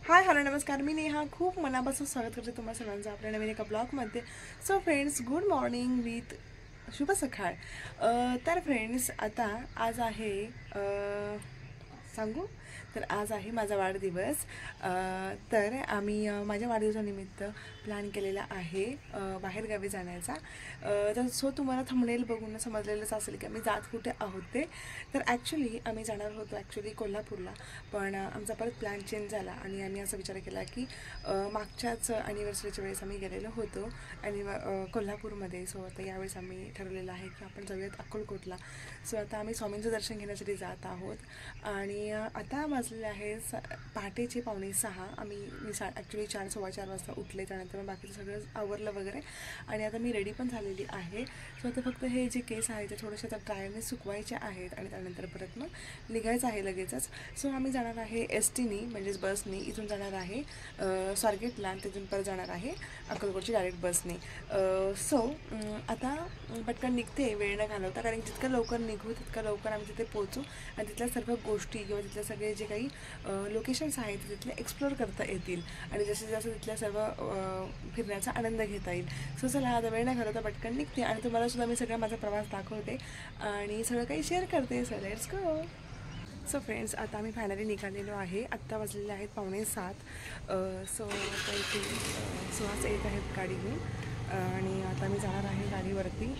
Hi hello नमस्कार, मी नेहा खूप मनापासून स्वागत करते तुम्हा सर्वांचं आपल्या नवीन एका ब्लॉगमध्ये. So friends, good morning with शुभ सकाळ. तर फ्रेंड्स, आता आज आहे सांगू तर आज आहे माझा वाढदिवस. तर आम्ही माझ्या वाढदिवसानिमित्त प्लॅन केलेला आहे बाहेरगावी जाण्याचा. तर सो तुम्हाला थंबनेल बघून समजलेलंच असेल की आम्ही जात कुठे आहोत ते. तर ॲक्च्युली आम्ही जाणार होतो कोल्हापूरला, पण आमचा परत प्लॅन चेंज झाला आणि आम्ही असा विचार केला की मागच्याच ॲनिव्हर्सरीच्या वेळेस आम्ही गेलेलो होतो आणि कोल्हापूरमध्ये. सो आता यावेळेस आम्ही ठरवलेलं आहे की आपण जाऊयात अक्कलकोटला. सो आता आम्ही स्वामींचं दर्शन घेण्यासाठी जात आहोत आणि आता वाजलेले आहे पहाटेचे 5:45. मी ॲक्च्युली 4:15 वाजता उठले. त्यानंतर मग बाकीचं सगळं आवरलं वगैरे आणि आता मी रेडी पण झालेली आहे. सो आता फक्त हे जे केस आहेत ते थोडेसे आता ड्रायरने सुकवायचे आहेत आणि त्यानंतर परत मग निघायचं आहे लगेचच. सो आम्ही जाणार आहे एसटीनी म्हणजेच बसनी. इथून जाणार आहे स्वारगेटला, तिथून परत जाणार आहे अक्कलकोटची डायरेक्ट बसने. सो आता पटकन निघते वेळ न घालवता, कारण जितकं लवकर निघू तितकं लवकर आम्ही तिथे पोहोचू आणि तिथल्या सर्व गोष्टी किंवा तिथले सगळे जे काही लोकेशन्स आहेत तिथले एक्सप्लोअर करता येतील आणि जसे जसं तिथल्या सर्व फिरण्याचा आनंद घेता येईल. सो चला आता वेळ न घालवता पटकन निघते आणि तुम्हाला सुद्धा मी सगळा माझा प्रवास दाखवते आणि सगळं काही शेअर करते. So let's go. So friends, आता आम्ही फायनली निघालेलो आहे. आत्ता वाजलेले आहेत 6:45. सो आता इथे सुहास येत आहेत गाडी घेऊन आणि आता मी जाणार आहे गाडीवरती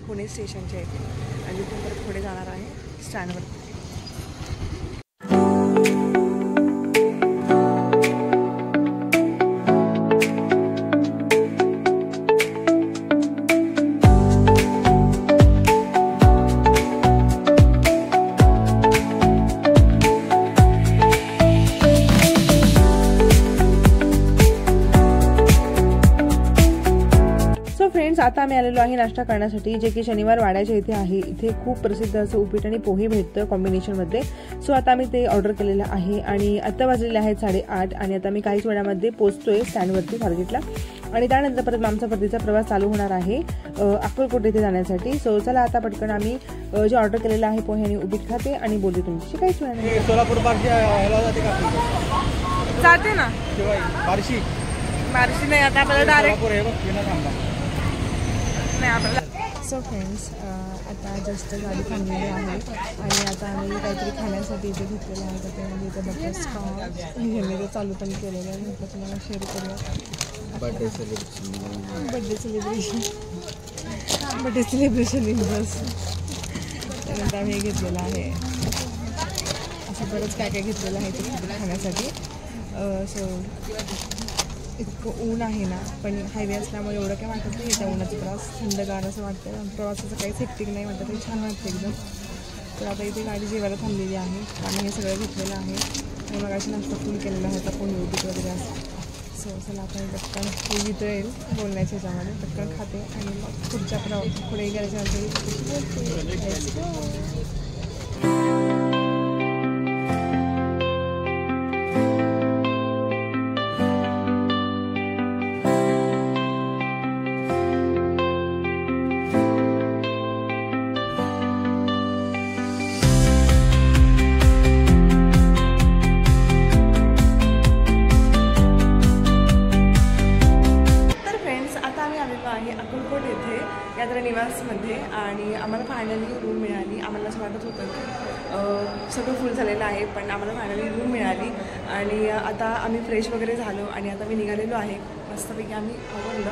पुणे स्टेशनच्या इथे आणि तिथून परत पुढे जाणार आहे स्टँडवरती. फ्रेंड्स, आता आम्ही आलेलो आहे नाश्ता करण्यासाठी, जे की शनिवार वाड्याच्या इथे आहे. इथे खूप प्रसिद्ध असं उपीट आणि पोहे भेटतं कॉम्बिनेशनमध्ये. सो आता आम्ही ते ऑर्डर केलेलं आहे आणि आत्ता वाजलेले आहेत 8:30 आणि आता मी काहीच वेळामध्ये पोहोचतोय स्टँडवरती स्वारगेटला आणि त्यानंतर परत आमचा परतीचा प्रवास चालू होणार आहे अक्कलकोट येथे जाण्यासाठी. सो चला आता पटकन आम्ही जे ऑर्डर केलेलं आहे पोहे आणि उपीट खाते आणि बोलते तुमची काहीच वेळ नाही. सोलापूर जाते ना बार्शी नाही, आता आपल्याला डायरेक्ट सो फ्रेंड्स, आता जस्ट गाडी थांबलेली आहे आणि आता आम्ही काहीतरी खाण्यासाठी इथे घेतलेलं आहे. तर त्यामध्ये इथे बटरस्कॉच ह्यांनी ते चालू पण केलेलं आहे. म्हटलं तुम्हाला शेअर करूया. बड्डे सेलिब्रेशन इन बस. त्यानंतर आम्ही हे घेतलेलं आहे. असं बरंच काय काय घेतलेलं आहे ते खाण्यासाठी. सो इतकं ऊन आहे ना, पण हायवे असल्यामुळे एवढं काय वाटत नाही. त्या उन्हाचा त्रास थंडगार असं वाटतं. प्रवासाचं काहीच हेक्टिक नाही वाटत, ते छान वाटतं एकदम. तर आता इथे गाडी जेवायला थांबलेली आहे. आम्ही हे सगळं घेतलेलं आहे. मग अशी नाश्ता फुल केलेला आहे. आता कोणी उपीट वगैरे असं. सो चला आता मी पटकन हे येईल बोलण्याच्या ह्याच्यामध्ये पटकन खाते आणि मग पुढच्या पुढे गेल्याच्या नंतर अक्कलकोट येथे यात्रा निवासमध्ये आणि आम्हाला फायनली रूम मिळाली. आम्हाला असं वाटत होतं की सगळं फुल झालेलं आहे, पण आम्हाला फायनली रूम मिळाली आणि आता आम्ही फ्रेश वगैरे झालो आणि आता मी निघालेलो आहे. मस्तपैकी आम्ही आवडलं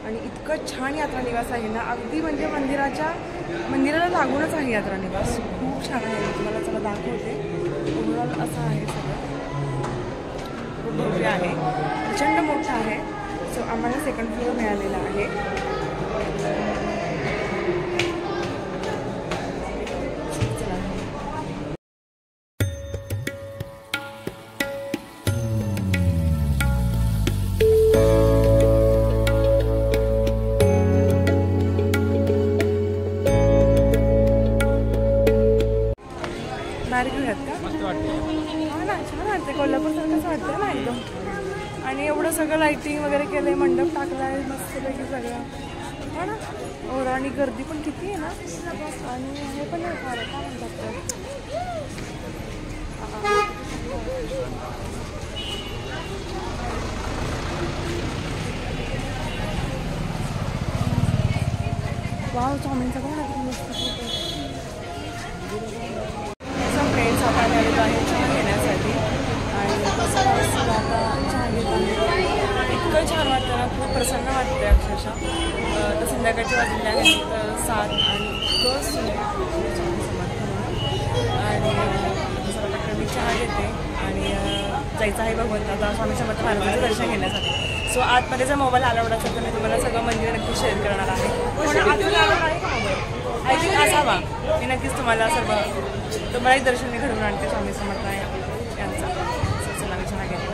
आणि इतकं छान यात्रा निवास आहे ना, अगदी म्हणजे मंदिराला लागूनच आहे यात्रा निवास. खूप छान आहे. तुम्हाला चला दाखवते. ओव्हरऑल असं आहे सगळं. खूप भव्य आहे, प्रचंड मोठं आहे. सो आम्हाला सेकंड फ्लोअर मिळालेला आहे. बाहेर घेऊयात का? हा ना, छान वाटते. कोल्हापूरसारखंच वाटतं ना एकदम. आणि एवढं सगळं लाईटिंग वगैरे केलं आहे, मंडप टाकला आहे मस्तपैकी सगळं. हो ना. और आणि गर्दी पण किती आहे ना. आणि हे पण नाही फार काय म्हणतात वाव स्वामींचा पण फ्रेंड्स आता आलेलो आहे चहा घेण्यासाठी आणि कसं आता चहा घेत आहे. इतकं छान वाटतं ना, खूप प्रसन्न वाटतं अक्षरशः. तर संध्याकाळची वाजलेली आहेत 7 आणि इतकं आणि सर्व मी चहा घेते आणि जायचं आहे भगवंताचा स्वामी समर्थ महाराजांचं दर्शन घेण्यासाठी. सो आतमध्ये जर मोबाईल अलाउड असेल तर मी तुम्हाला सगळं मंदिर नक्की शेअर करणार आहे. आय थिंक असावा. मी नक्कीच तुम्हाला तुम्हालाही दर्शन मी घडवून आणते स्वामी समर्थ यांचा. चला मी चहा घेते.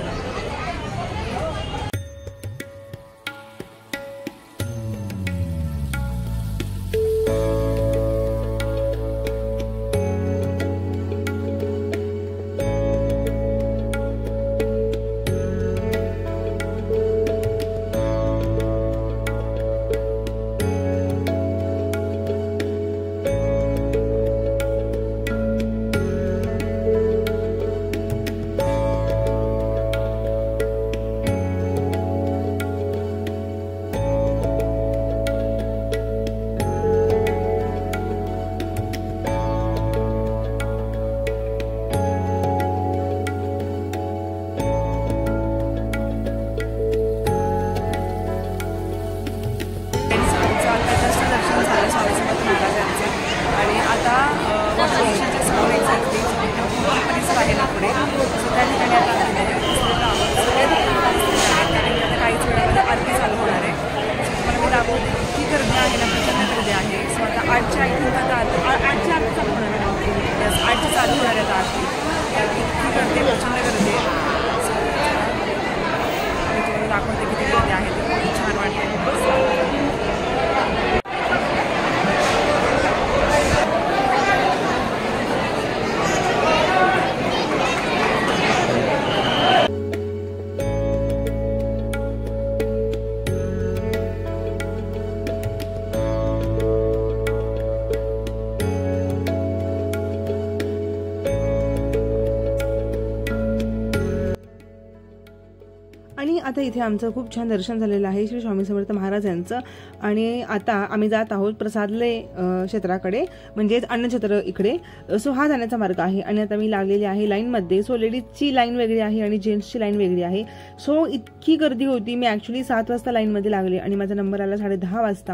आणि आता इथे आमचं खूप छान दर्शन झालेलं आहे श्री स्वामी समर्थ महाराज यांचं. आणि आता आम्ही जात आहोत प्रसादलय क्षेत्राकडे, म्हणजेच अन्नछत्र इकडे. सो हा जाण्याचा मार्ग आहे. आणि आता मी लागलेली आहे लाईनमध्ये. सो लेडीजची लाईन वेगळी आहे आणि जेंट्सची लाईन वेगळी आहे. सो इतकी गर्दी होती. मी ॲक्च्युली 7 वाजता लाईनमध्ये लागले आणि माझा नंबर आला 10:30 वाजता.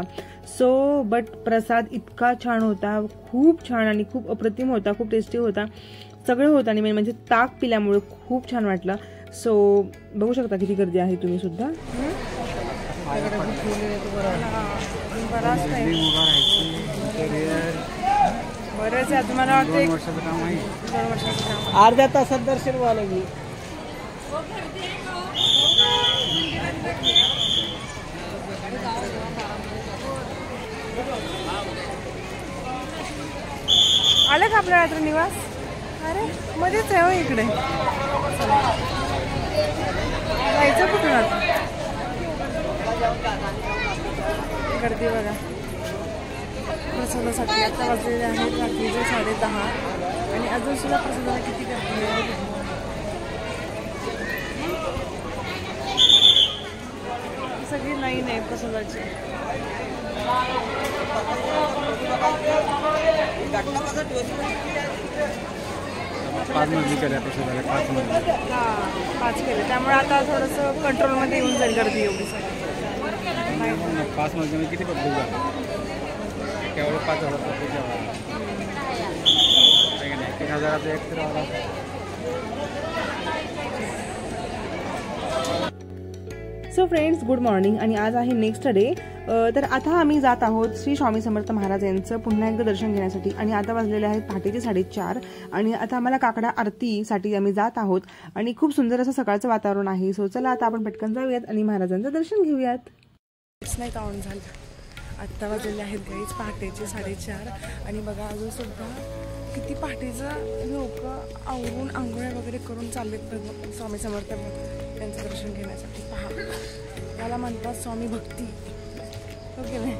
सो बट प्रसाद इतका छान होता, खूप छान आणि खूप अप्रतिम होता, खूप टेस्टी होता, सगळं होतं. आणि म्हणजे ताक पिल्यामुळे खूप छान वाटलं. सो बघू शकता किती गर्दी आहे तुम्ही सुद्धा. बरंच आहे तुम्हाला वाटतं अर्ध्या तासात दर्शन व्हायला लागेल. आलं का आपल्या रात्र निवास? अरे मध्येच आहे हो इकडे. जायचं कुठून आता? गर्दी बघा प्रसादासाठी. आता वाजलेले आहेत रात्रीचे 10:30 आणि अजून सुद्धा प्रसादाला किती गर्दी आहे. सगळी लाईन आहे प्रसादाची. 5 मजली केल्या प्रसादाला. 5 मजली. हां 5 केले, त्यामुळे आता थोडंसं कंट्रोलमध्ये येऊन जाईल गर्दी एवढी सगळी. 5 मजली किती पद्धती झाली? केवढं 5,000 पद्धती झाला. 1,000चा एक तर आला. So friends, good morning. आणि आज आहे नेक्स्ट डे. तर आता आम्ही जात आहोत श्री स्वामी समर्थ महाराज यांचं पुन्हा एकदा दर्शन घेण्यासाठी. आणि आता वाजलेले आहेत पहाटेचे 4:30 आणि आता आम्हाला काकडा आरतीसाठी आम्ही जात आहोत. आणि खूप सुंदर असं सकाळचं वातावरण आहे. सो चला आता आपण पटकन जाऊयात आणि महाराजांचं दर्शन घेऊयात. नाही काउंट झालं. आत्ता वाजलेले आहेत गाईच पहाटेचे 4:30 आणि बघा अजून सुद्धा किती पहाटेचं लोक आवरून आंघोळ्या वगैरे करून चाललेत स्वामी समर्थ त्यांचं दर्शन घेण्यासाठी. पहा, त्याला म्हणतात स्वामी भक्ती. ओके नाही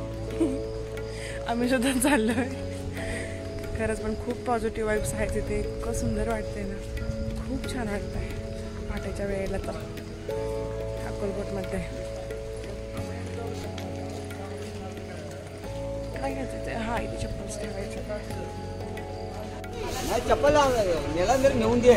आम्ही सुद्धा चाललोय. खरंच पण खूप पॉझिटिव्ह वाईब्स आहेत तिथे. इतकं सुंदर वाटतंय ना, खूप छान वाटतंय पहाटेच्या वेळेला तर अक्कलकोटमध्ये. काय घ्यायचं ते? हां इथे चप्पल्स ठेवायचं. चप्पल नेला जर नेऊन दे